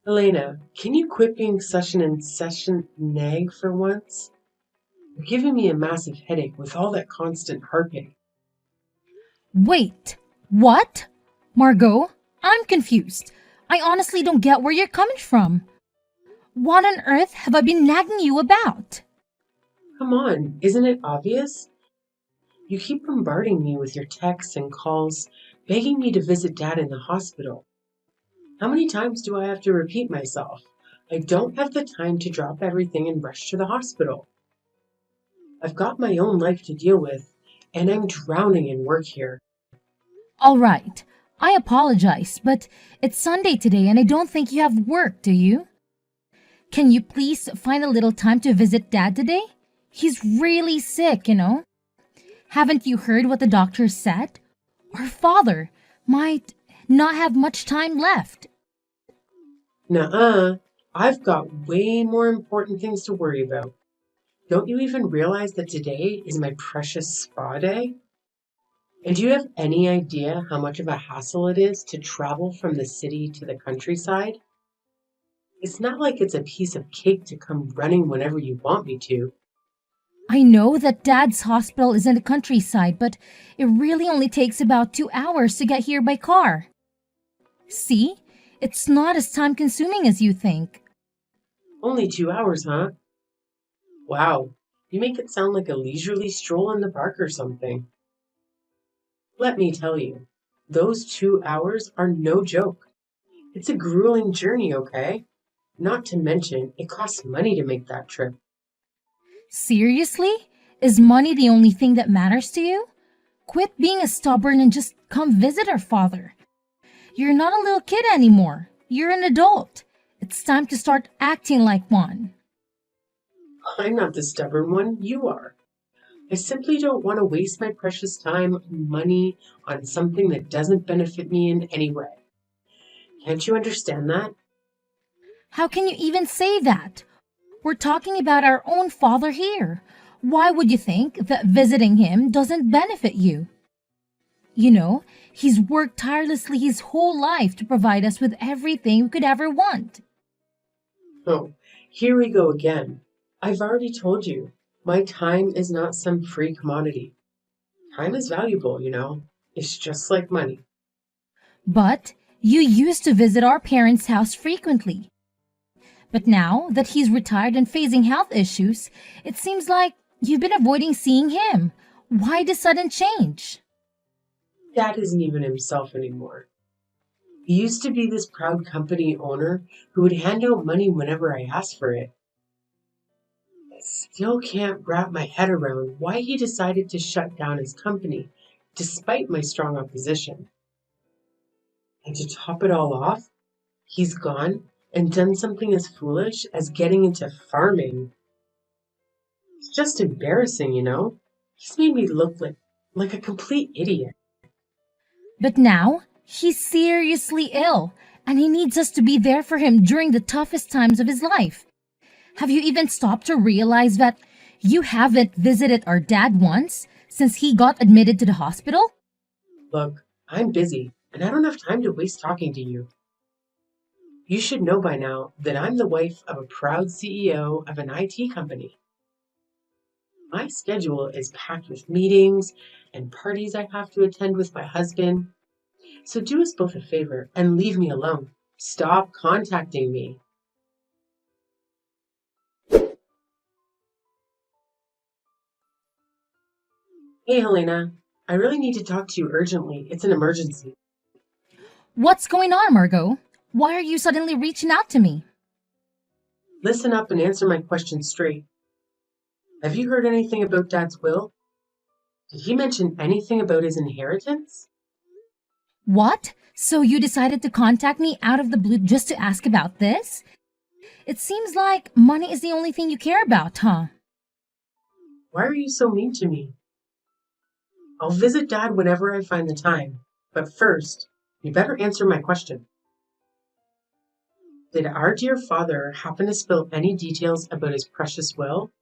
Elena, can you quit being such an incessant nag for once? You're giving me a massive headache with all that constant harping. Wait, what? Margot, I'm confused. I honestly don't get where you're coming from. What on earth have I been nagging you about? Come on, isn't it obvious? You keep bombarding me with your texts and calls, begging me to visit Dad in the hospital. How many times do I have to repeat myself? I don't have the time to drop everything and rush to the hospital. I've got my own life to deal with, and I'm drowning in work here. All right, I apologize, but it's Sunday today and I don't think you have work, do you? Can you please find a little time to visit Dad today? He's really sick. Haven't you heard what the doctor said? Our father might not have much time left. Nuh-uh, I've got way more important things to worry about. Don't you even realize that today is my precious spa day? And do you have any idea how much of a hassle it is to travel from the city to the countryside? It's not like it's a piece of cake to come running whenever you want me to. I know that Dad's hospital is in the countryside, but it really only takes about 2 hours to get here by car. See? It's not as time consuming as you think. Only 2 hours, huh? Wow, you make it sound like a leisurely stroll in the park or something. Let me tell you, those 2 hours are no joke. It's a grueling journey, okay? Not to mention, it costs money to make that trip. Seriously? Is money the only thing that matters to you? Quit being a stubborn and just come visit our father. You're not a little kid anymore. You're an adult. It's time to start acting like one. I'm not the stubborn one, you are. I simply don't want to waste my precious time and money on something that doesn't benefit me in any way. Can't you understand that? How can you even say that? We're talking about our own father here. Why would you think that visiting him doesn't benefit you? He's worked tirelessly his whole life to provide us with everything we could ever want. Oh, here we go again. I've already told you, my time is not some free commodity. Time is valuable. It's just like money. But you used to visit our parents' house frequently. But now that he's retired and facing health issues, it seems like you've been avoiding seeing him. Why the sudden change? Dad isn't even himself anymore. He used to be this proud company owner who would hand out money whenever I asked for it. I still can't wrap my head around why he decided to shut down his company, despite my strong opposition. And to top it all off, he's gone and done something as foolish as getting into farming. It's just embarrassing. He's made me look like a complete idiot. But now he's seriously ill and he needs us to be there for him during the toughest times of his life. Have you even stopped to realize that you haven't visited our dad once since he got admitted to the hospital? Look, I'm busy and I don't have time to waste talking to you. You should know by now that I'm the wife of a proud CEO of an IT company. My schedule is packed with meetings and parties I have to attend with my husband. So do us both a favor and leave me alone. Stop contacting me. Hey, Helena, I really need to talk to you urgently. It's an emergency. What's going on, Margot? Why are you suddenly reaching out to me? Listen up and answer my question straight. Have you heard anything about Dad's will? Did he mention anything about his inheritance? What? So you decided to contact me out of the blue just to ask about this? It seems like money is the only thing you care about, huh? Why are you so mean to me? I'll visit Dad whenever I find the time. But first, you better answer my question. Did our dear father happen to spill any details about his precious will?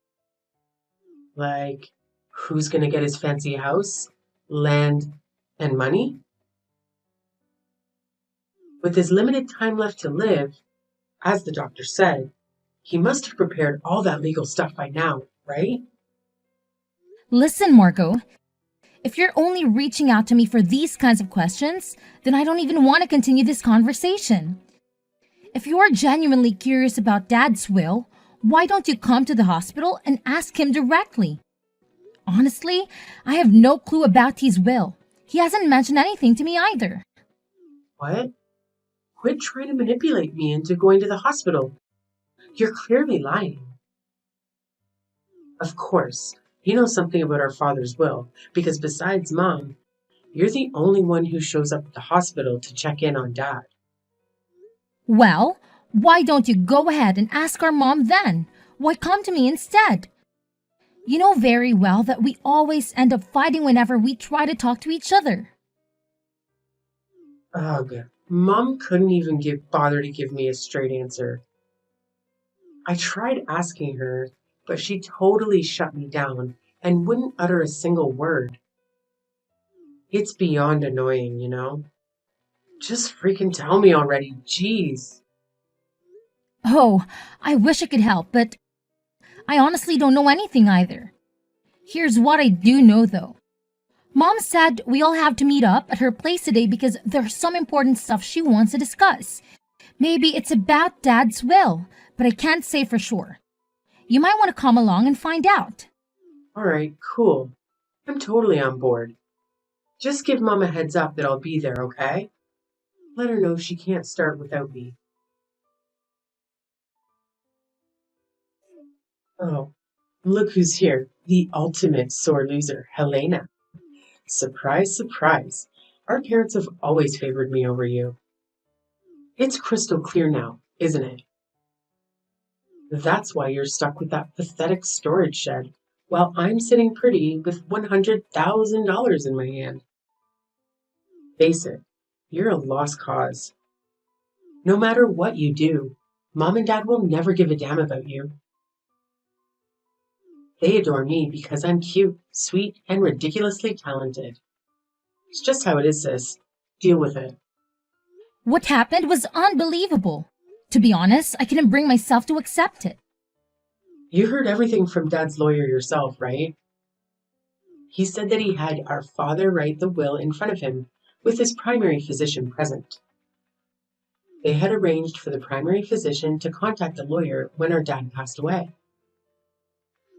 Like, who's going to get his fancy house, land, and money? With his limited time left to live, As the doctor said, he must have prepared all that legal stuff by now, right? Listen, Margot, if you're only reaching out to me for these kinds of questions, then I don't even want to continue this conversation. If you are genuinely curious about Dad's will, why don't you come to the hospital and ask him directly? Honestly, I have no clue about his will. He hasn't mentioned anything to me either. What? Quit trying to manipulate me into going to the hospital. You're clearly lying. Of course, he knows something about our father's will, because besides Mom, you're the only one who shows up at the hospital to check in on Dad. Well, why don't you go ahead and ask our mom then? Why come to me instead? You know very well that we always end up fighting whenever we try to talk to each other. Ugh, Mom couldn't even bother to give me a straight answer. I tried asking her, but she totally shut me down and wouldn't utter a single word. It's beyond annoying, you know? Just freaking tell me already, jeez. Oh, I wish I could help, but I honestly don't know anything either. Here's what I do know though. Mom said we all have to meet up at her place today because there's some important stuff she wants to discuss. Maybe it's about Dad's will, but I can't say for sure. You might want to come along and find out. Alright, cool. I'm totally on board. Just give Mom a heads up that I'll be there, okay? Let her know she can't start without me. Oh, look who's here. The ultimate sore loser, Helena. Surprise, surprise. Our parents have always favored me over you. It's crystal clear now, isn't it? That's why you're stuck with that pathetic storage shed, while I'm sitting pretty with $100,000 in my hand. Face it, you're a lost cause. No matter what you do, Mom and Dad will never give a damn about you. They adore me because I'm cute, sweet, and ridiculously talented. It's just how it is, sis. Deal with it. What happened was unbelievable. To be honest, I couldn't bring myself to accept it. You heard everything from Dad's lawyer yourself, right? He said that he had our father write the will in front of him, with his primary physician present. They had arranged for the primary physician to contact the lawyer when our dad passed away.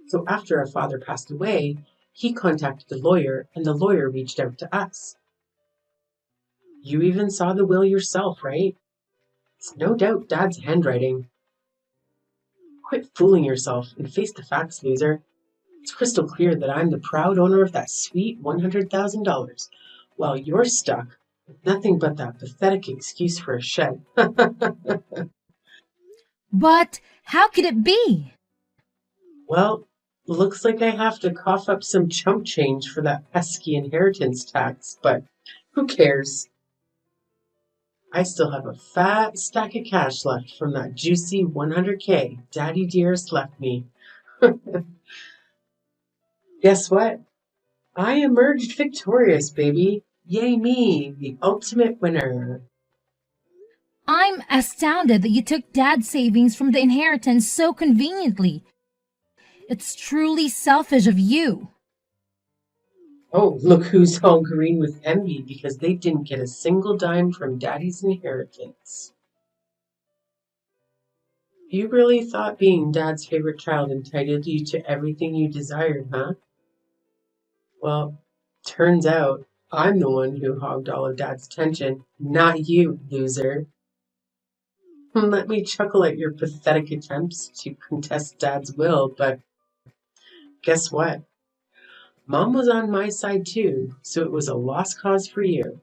So after our father passed away, he contacted the lawyer, and the lawyer reached out to us. You even saw the will yourself, right? It's no doubt Dad's handwriting. Quit fooling yourself and face the facts, loser. It's crystal clear that I'm the proud owner of that sweet $100,000, while you're stuck with nothing but that pathetic excuse for a shed. But how could it be? Well, looks like I have to cough up some chump change for that pesky inheritance tax, but who cares? I still have a fat stack of cash left from that juicy 100K Daddy Dearest left me. Guess what? I emerged victorious, baby. Yay me, the ultimate winner. I'm astounded that you took Dad's savings from the inheritance so conveniently. It's truly selfish of you. Oh, look who's all green with envy because they didn't get a single dime from Daddy's inheritance. You really thought being Dad's favorite child entitled you to everything you desired, huh? Well, turns out I'm the one who hogged all of Dad's attention, not you, loser. Let me chuckle at your pathetic attempts to contest Dad's will, but guess what? Mom was on my side too, so it was a lost cause for you.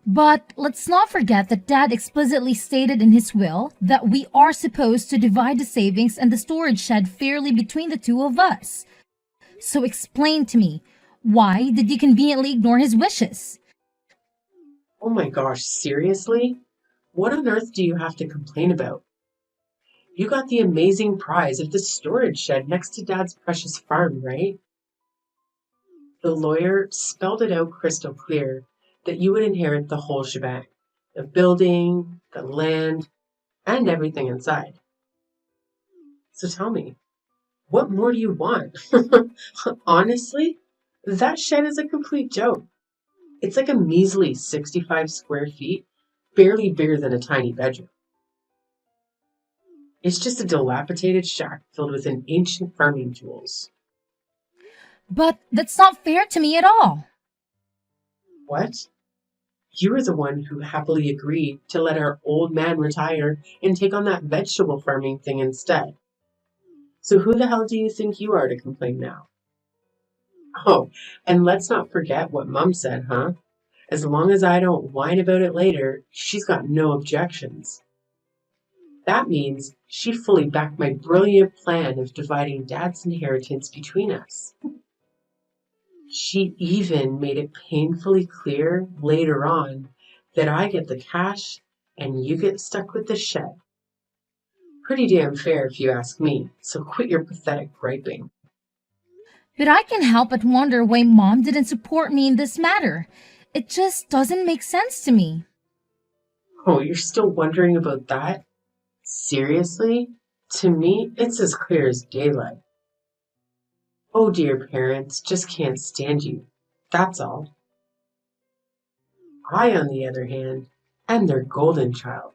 But let's not forget that Dad explicitly stated in his will that we are supposed to divide the savings and the storage shed fairly between the two of us. So explain to me, why did you conveniently ignore his wishes? Oh my gosh, seriously? What on earth do you have to complain about? You got the amazing prize of the storage shed next to Dad's precious farm, right? The lawyer spelled it out crystal clear that you would inherit the whole shebang, the building, the land, and everything inside. So tell me, what more do you want? Honestly, that shed is a complete joke. It's like a measly 65 square feet, barely bigger than a tiny bedroom. It's just a dilapidated shack filled with an ancient farming tools. But that's not fair to me at all. What? You were the one who happily agreed to let our old man retire and take on that vegetable farming thing instead. So who the hell do you think you are to complain now? Oh, and let's not forget what Mum said, huh? As long as I don't whine about it later, she's got no objections. That means she fully backed my brilliant plan of dividing Dad's inheritance between us. She even made it painfully clear later on that I get the cash and you get stuck with the shed. Pretty damn fair if you ask me, so quit your pathetic griping. But I can help but wonder why Mom didn't support me in this matter. It just doesn't make sense to me. Oh, you're still wondering about that? Seriously? To me, it's as clear as daylight. Oh dear parents just can't stand you. That's all. I, on the other hand, am their golden child.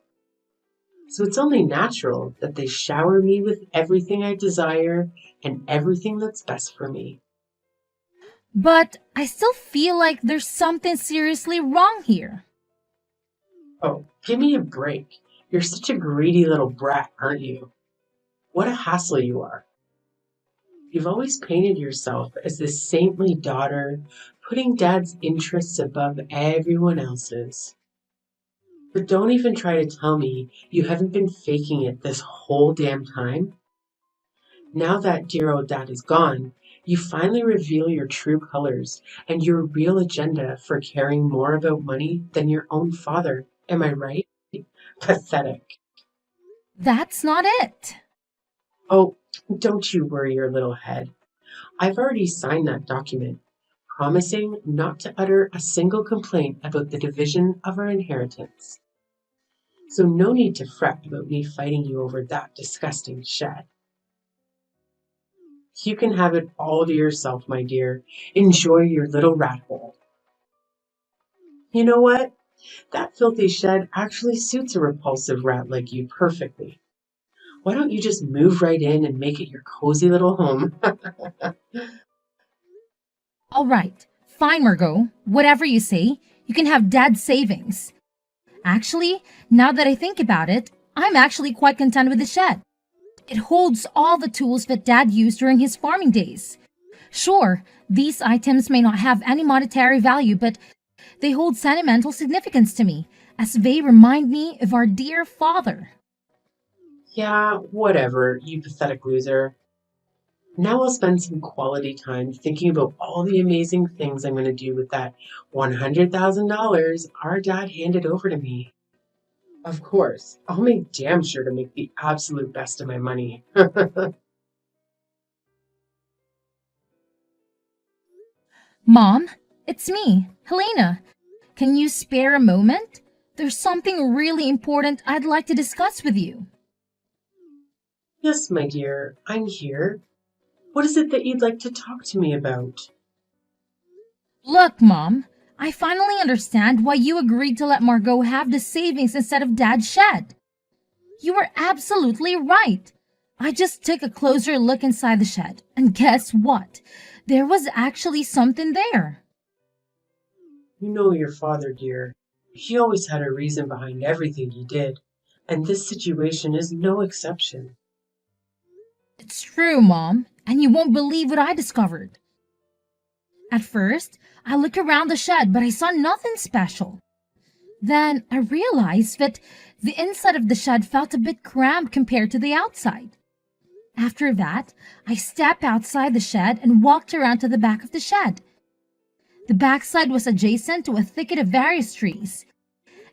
So it's only natural that they shower me with everything I desire and everything that's best for me. But I still feel like there's something seriously wrong here. Oh, give me a break. You're such a greedy little brat, aren't you? What a hassle you are. You've always painted yourself as this saintly daughter, putting Dad's interests above everyone else's. But don't even try to tell me you haven't been faking it this whole damn time. Now that dear old Dad is gone, you finally reveal your true colors and your real agenda for caring more about money than your own father. Am I right? Pathetic. That's not it. Oh, don't you worry your little head. I've already signed that document, promising not to utter a single complaint about the division of our inheritance. So no need to fret about me fighting you over that disgusting shed. You can have it all to yourself, my dear. Enjoy your little rat hole. You know what? That filthy shed actually suits a repulsive rat like you perfectly. Why don't you just move right in and make it your cozy little home? All right, fine, Margot. Whatever you say, you can have Dad's savings. Actually, now that I think about it, I'm actually quite content with the shed. It holds all the tools that Dad used during his farming days. Sure, these items may not have any monetary value, but they hold sentimental significance to me, as they remind me of our dear father. Yeah, whatever, you pathetic loser. Now I'll spend some quality time thinking about all the amazing things I'm going to do with that $100,000 our dad handed over to me. Of course, I'll make damn sure to make the absolute best of my money. Mom, it's me, Helena. Can you spare a moment? There's something really important I'd like to discuss with you. Yes, my dear, I'm here. What is it that you'd like to talk to me about? Look, Mom, I finally understand why you agreed to let Margot have the savings instead of Dad's shed. You were absolutely right. I just took a closer look inside the shed, and guess what? There was actually something there. You know your father, dear. He always had a reason behind everything he did, and this situation is no exception. It's true, Mom, and you won't believe what I discovered. At first, I looked around the shed, but I saw nothing special. Then I realized that the inside of the shed felt a bit cramped compared to the outside. After that, I stepped outside the shed and walked around to the back of the shed. The backside was adjacent to a thicket of various trees,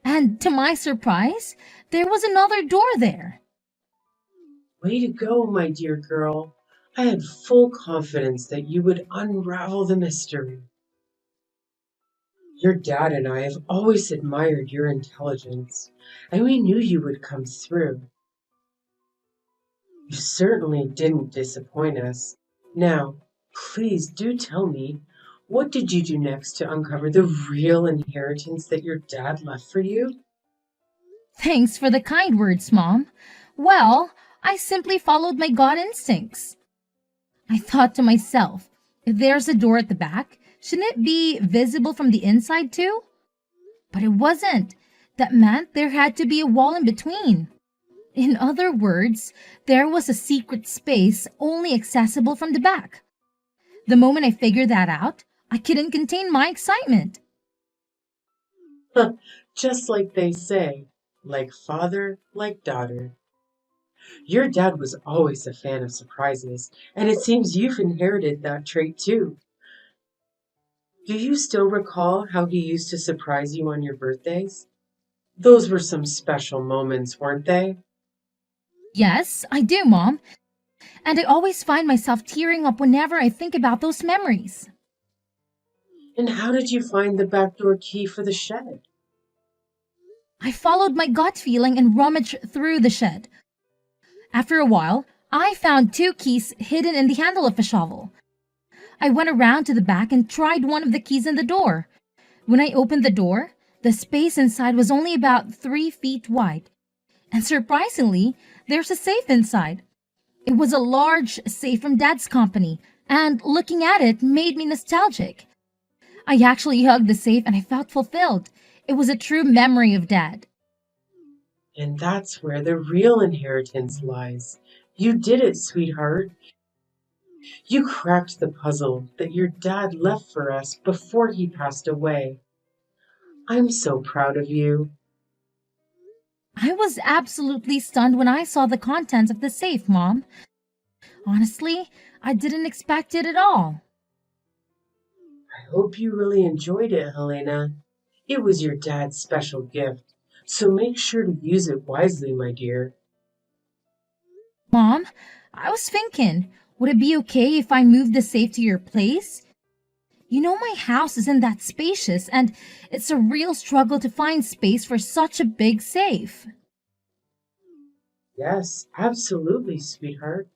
and to my surprise, there was another door there. Way to go, my dear girl. I had full confidence that you would unravel the mystery. Your dad and I have always admired your intelligence, and we knew you would come through. You certainly didn't disappoint us. Now, please do tell me, what did you do next to uncover the real inheritance that your dad left for you? Thanks for the kind words, Mom. Well, I simply followed my gut instincts. I thought to myself, if there's a door at the back, shouldn't it be visible from the inside too? But it wasn't. That meant there had to be a wall in between. In other words, there was a secret space only accessible from the back. The moment I figured that out, I couldn't contain my excitement. Huh, just like they say, like father, like daughter. Your dad was always a fan of surprises, and it seems you've inherited that trait too. Do you still recall how he used to surprise you on your birthdays? Those were some special moments, weren't they? Yes, I do, Mom, and I always find myself tearing up whenever I think about those memories. And how did you find the back door key for the shed? I followed my gut feeling and rummaged through the shed. After a while, I found two keys hidden in the handle of a shovel. I went around to the back and tried one of the keys in the door. When I opened the door, the space inside was only about 3 feet wide. And surprisingly, there's a safe inside. It was a large safe from Dad's company, and looking at it made me nostalgic. I actually hugged the safe and I felt fulfilled. It was a true memory of Dad. And that's where the real inheritance lies. You did it, sweetheart. You cracked the puzzle that your dad left for us before he passed away. I'm so proud of you. I was absolutely stunned when I saw the contents of the safe, Mom. Honestly, I didn't expect it at all. I hope you really enjoyed it, Helena. It was your dad's special gift, so make sure to use it wisely, my dear. Mom, I was thinking, would it be okay if I moved the safe to your place? You know, my house isn't that spacious, and it's a real struggle to find space for such a big safe. Yes, absolutely, sweetheart.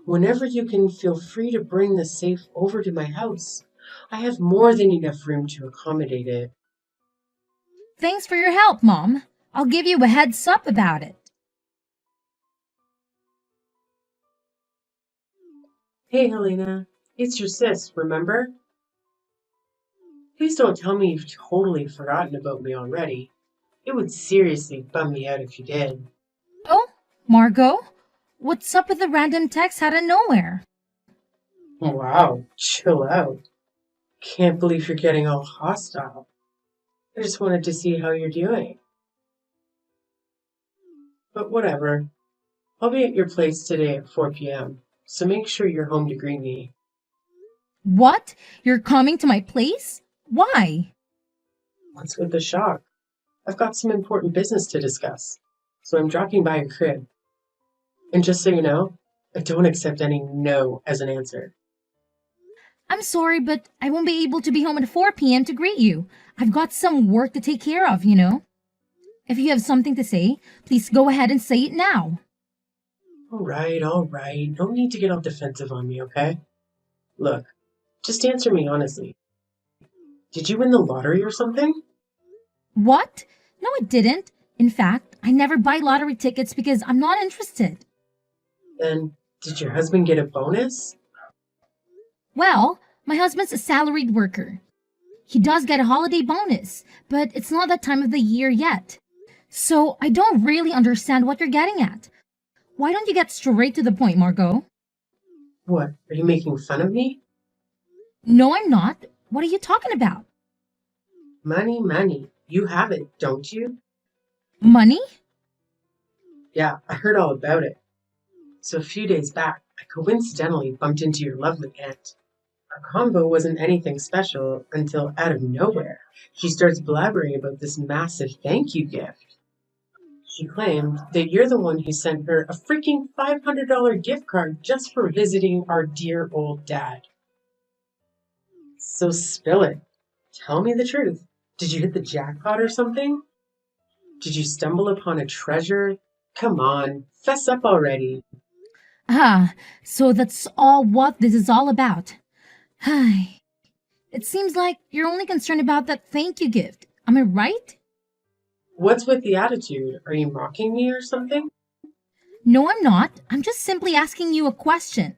Whenever you can, feel free to bring the safe over to my house. I have more than enough room to accommodate it. Thanks for your help, Mom. I'll give you a heads up about it. Hey, Helena, it's your sis, remember? Please don't tell me you've totally forgotten about me already. It would seriously bum me out if you did. Oh, Margot? What's up with the random text out of nowhere? Wow, chill out. Can't believe you're getting all hostile. I just wanted to see how you're doing. But whatever. I'll be at your place today at 4 p.m., so make sure you're home to greet me. What? You're coming to my place? Why? What's with the shock? I've got some important business to discuss, so I'm dropping by your crib. And just so you know, I don't accept any no as an answer. I'm sorry, but I won't be able to be home at 4 p.m. to greet you. I've got some work to take care of, you know. If you have something to say, please go ahead and say it now. All right. No need to get all defensive on me, okay? Look, just answer me honestly. Did you win the lottery or something? What? No, I didn't. In fact, I never buy lottery tickets because I'm not interested. Then, did your husband get a bonus? Well, my husband's a salaried worker. He does get a holiday bonus, but it's not that time of the year yet. So I don't really understand what you're getting at. Why don't you get straight to the point, Margot? What, are you making fun of me? No, I'm not. What are you talking about? Money, money. You have it, don't you? Money? Yeah, I heard all about it. So a few days back, I coincidentally bumped into your lovely aunt. Our convo wasn't anything special until out of nowhere, she starts blabbering about this massive thank you gift. She claimed that you're the one who sent her a freaking $500 gift card just for visiting our dear old dad. So spill it. Tell me the truth. Did you hit the jackpot or something? Did you stumble upon a treasure? Come on, fess up already. Ah, so that's all what this is all about. Hi. It seems like you're only concerned about that thank you gift. Am I right? What's with the attitude? Are you mocking me or something? No, I'm not. I'm just simply asking you a question.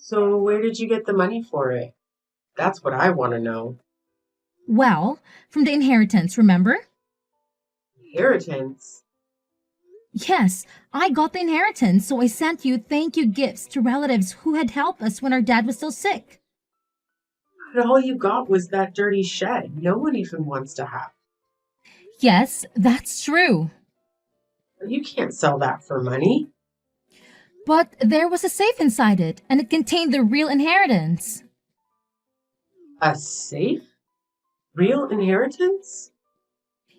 So, where did you get the money for it? That's what I want to know. Well, from the inheritance, remember? Inheritance? Yes, I got the inheritance, so I sent you thank you gifts to relatives who had helped us when our dad was still sick. But all you got was that dirty shed no one even wants to have. Yes, that's true. You can't sell that for money. But there was a safe inside it, and it contained the real inheritance. A safe? Real inheritance?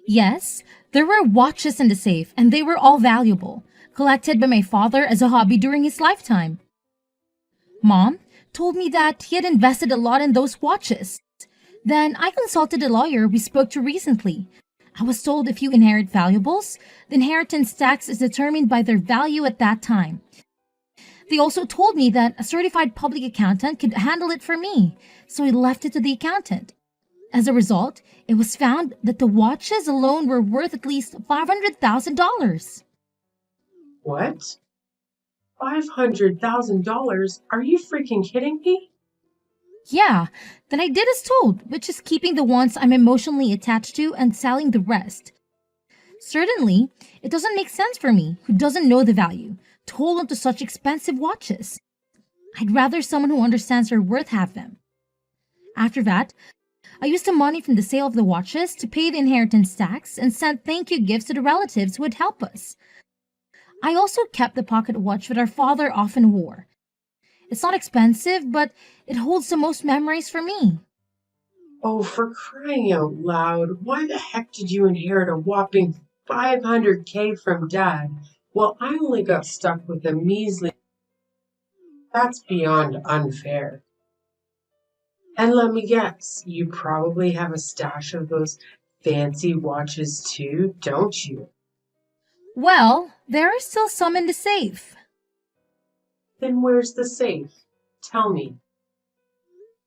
Yes, there were watches in the safe, and they were all valuable, collected by my father as a hobby during his lifetime. Mom told me that he had invested a lot in those watches. Then I consulted a lawyer we spoke to recently. I was told if you inherit valuables, the inheritance tax is determined by their value at that time. They also told me that a certified public accountant could handle it for me, so I left it to the accountant. As a result, it was found that the watches alone were worth at least $500,000. What? $500,000? Are you freaking kidding me? Yeah, then I did as told, which is keeping the ones I'm emotionally attached to and selling the rest. Certainly, it doesn't make sense for me, who doesn't know the value, to hold on to such expensive watches. I'd rather someone who understands their worth have them. After that, I used the money from the sale of the watches to pay the inheritance tax and sent thank you gifts to the relatives who would help us. I also kept the pocket watch that our father often wore. It's not expensive, but it holds the most memories for me. Oh, for crying out loud, why the heck did you inherit a whopping 500K from Dad? Well, I only got stuck with a measly. That's beyond unfair. And let me guess, you probably have a stash of those fancy watches too, don't you? Well, there are still some in the safe. Then where's the safe? Tell me.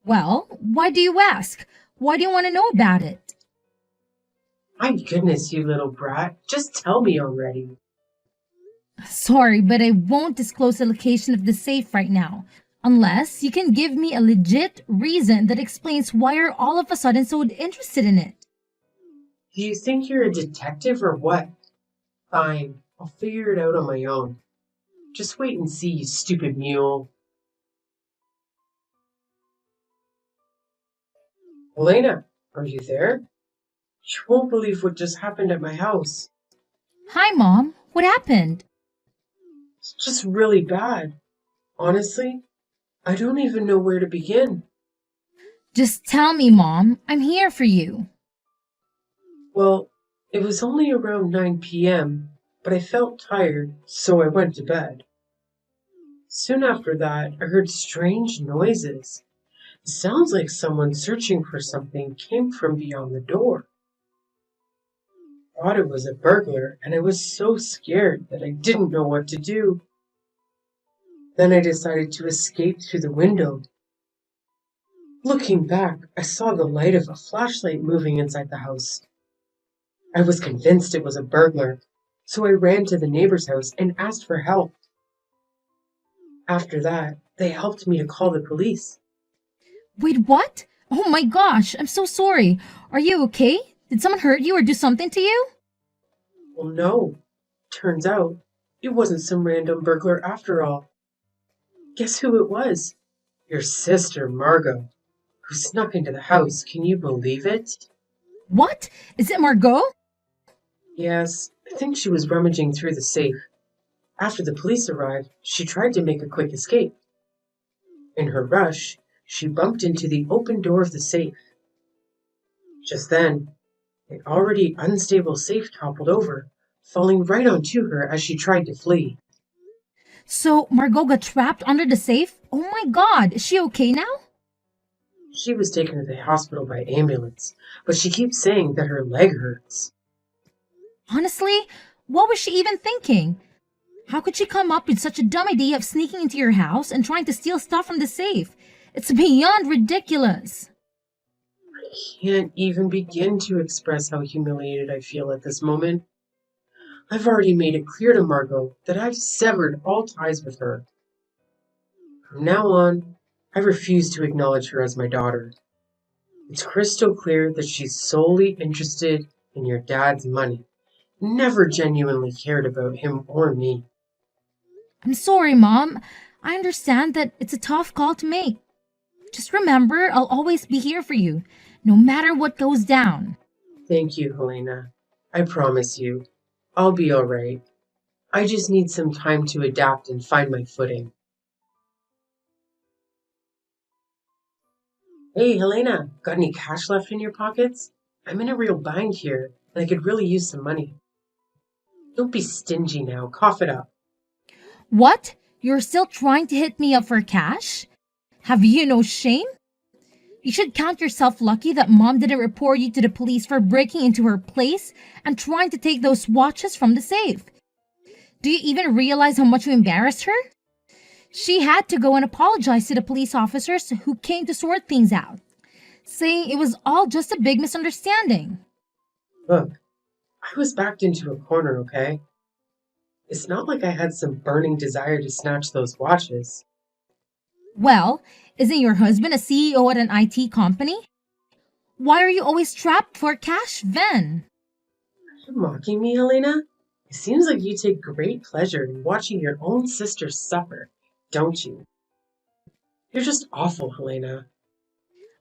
Well, why do you ask? Why do you want to know about it? My goodness, you little brat, just tell me already. Sorry, but I won't disclose the location of the safe right now. Unless you can give me a legit reason that explains why you're all of a sudden so interested in it. Do you think you're a detective or what? Fine, I'll figure it out on my own. Just wait and see, you stupid mule. Elena, are you there? You won't believe what just happened at my house. Hi, Mom. What happened? It's just really bad. Honestly, I don't even know where to begin. Just tell me, Mom. I'm here for you. Well, it was only around 9 p.m., but I felt tired, so I went to bed. Soon after that, I heard strange noises. It sounds like someone searching for something came from beyond the door. I thought it was a burglar, and I was so scared that I didn't know what to do. Then I decided to escape through the window. Looking back, I saw the light of a flashlight moving inside the house. I was convinced it was a burglar, so I ran to the neighbor's house and asked for help. After that, they helped me to call the police. Wait, what? Oh my gosh, I'm so sorry. Are you okay? Did someone hurt you or do something to you? Well, no. Turns out, it wasn't some random burglar after all. Guess who it was? Your sister, Margot, who snuck into the house. Can you believe it? What? Is it Margot? Yes, I think she was rummaging through the safe. After the police arrived, she tried to make a quick escape. In her rush, she bumped into the open door of the safe. Just then, the already unstable safe toppled over, falling right onto her as she tried to flee. So Margot got trapped under the safe? Oh my god, is she okay now? She was taken to the hospital by ambulance, but she keeps saying that her leg hurts. Honestly, what was she even thinking? How could she come up with such a dumb idea of sneaking into your house and trying to steal stuff from the safe? It's beyond ridiculous. Can't even begin to express how humiliated I feel at this moment. I've already made it clear to Margot that I've severed all ties with her. From now on, I refuse to acknowledge her as my daughter. It's crystal clear that she's solely interested in your dad's money, never genuinely cared about him or me. I'm sorry, Mom. I understand that it's a tough call to make. Just remember, I'll always be here for you, no matter what goes down. Thank you, Helena. I promise you, I'll be all right. I just need some time to adapt and find my footing. Hey, Helena, got any cash left in your pockets? I'm in a real bind here, and I could really use some money. Don't be stingy now, cough it up. What? You're still trying to hit me up for cash? Have you no shame? You should count yourself lucky that Mom didn't report you to the police for breaking into her place and trying to take those watches from the safe. Do you even realize how much you embarrassed her? She had to go and apologize to the police officers who came to sort things out, saying it was all just a big misunderstanding. Look, I was backed into a corner, okay? It's not like I had some burning desire to snatch those watches. Well, isn't your husband a CEO at an IT company? Why are you always trapped for cash then? You're mocking me, Helena? It seems like you take great pleasure in watching your own sister suffer, don't you? You're just awful, Helena.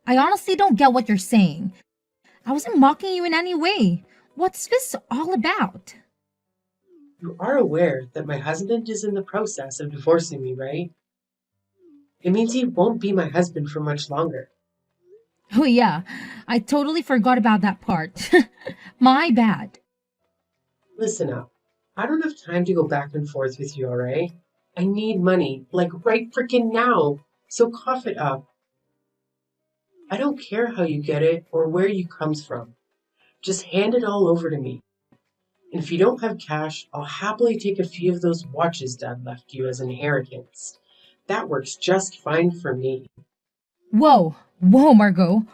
I honestly don't get what you're saying. I wasn't mocking you in any way. What's this all about? You are aware that my husband is in the process of divorcing me, right? It means he won't be my husband for much longer. Oh, yeah, I totally forgot about that part. My bad. Listen up. I don't have time to go back and forth with you, alright? I need money, like right frickin' now. So cough it up. I don't care how you get it or where you comes from. Just hand it all over to me. And if you don't have cash, I'll happily take a few of those watches Dad left you as inheritance. That works just fine for me. Whoa, Margot.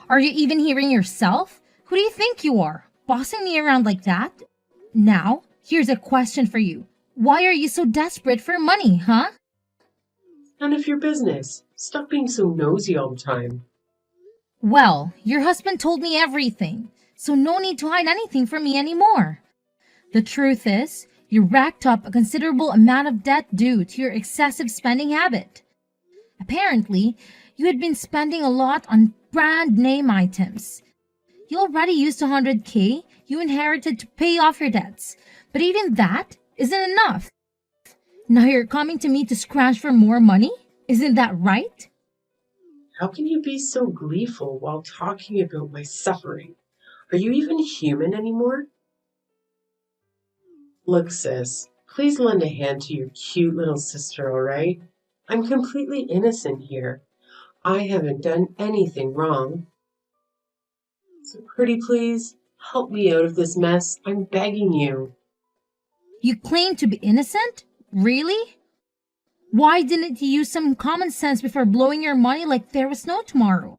Are you even hearing yourself? Who do you think you are? Bossing me around like that? Now, here's a question for you. Why are you so desperate for money, huh? None of your business. Stop being so nosy all the time. Well, your husband told me everything, so no need to hide anything from me anymore. The truth is, you racked up a considerable amount of debt due to your excessive spending habit. Apparently, you had been spending a lot on brand name items. You already used 100K you inherited to pay off your debts, but even that isn't enough. Now you're coming to me to scratch for more money? Isn't that right? How can you be so gleeful while talking about my suffering? Are you even human anymore? Look, sis, please lend a hand to your cute little sister, all right? I'm completely innocent here. I haven't done anything wrong. So pretty please, help me out of this mess. I'm begging you. You claim to be innocent? Really? Why didn't you use some common sense before blowing your money like there was no tomorrow?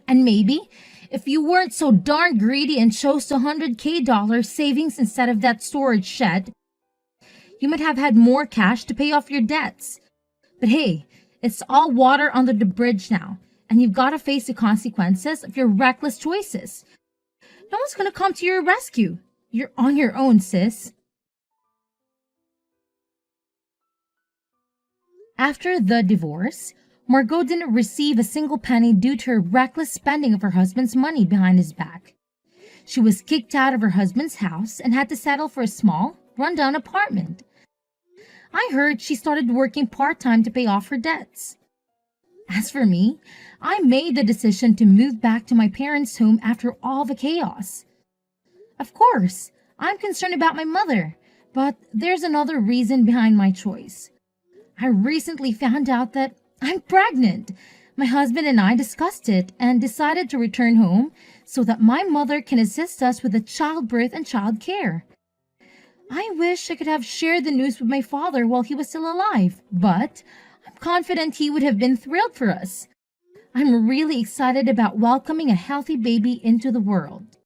And maybe, if you weren't so darn greedy and chose the 100K dollars savings instead of that storage shed, you might have had more cash to pay off your debts. But hey, it's all water under the bridge now, and you've got to face the consequences of your reckless choices. No one's gonna come to your rescue. You're on your own, sis. After the divorce, Margot didn't receive a single penny due to her reckless spending of her husband's money behind his back. She was kicked out of her husband's house and had to settle for a small, rundown apartment. I heard she started working part-time to pay off her debts. As for me, I made the decision to move back to my parents' home after all the chaos. Of course, I'm concerned about my mother, but there's another reason behind my choice. I recently found out that I'm pregnant. My husband and I discussed it and decided to return home so that my mother can assist us with the childbirth and child care. I wish I could have shared the news with my father while he was still alive, but I'm confident he would have been thrilled for us. I'm really excited about welcoming a healthy baby into the world.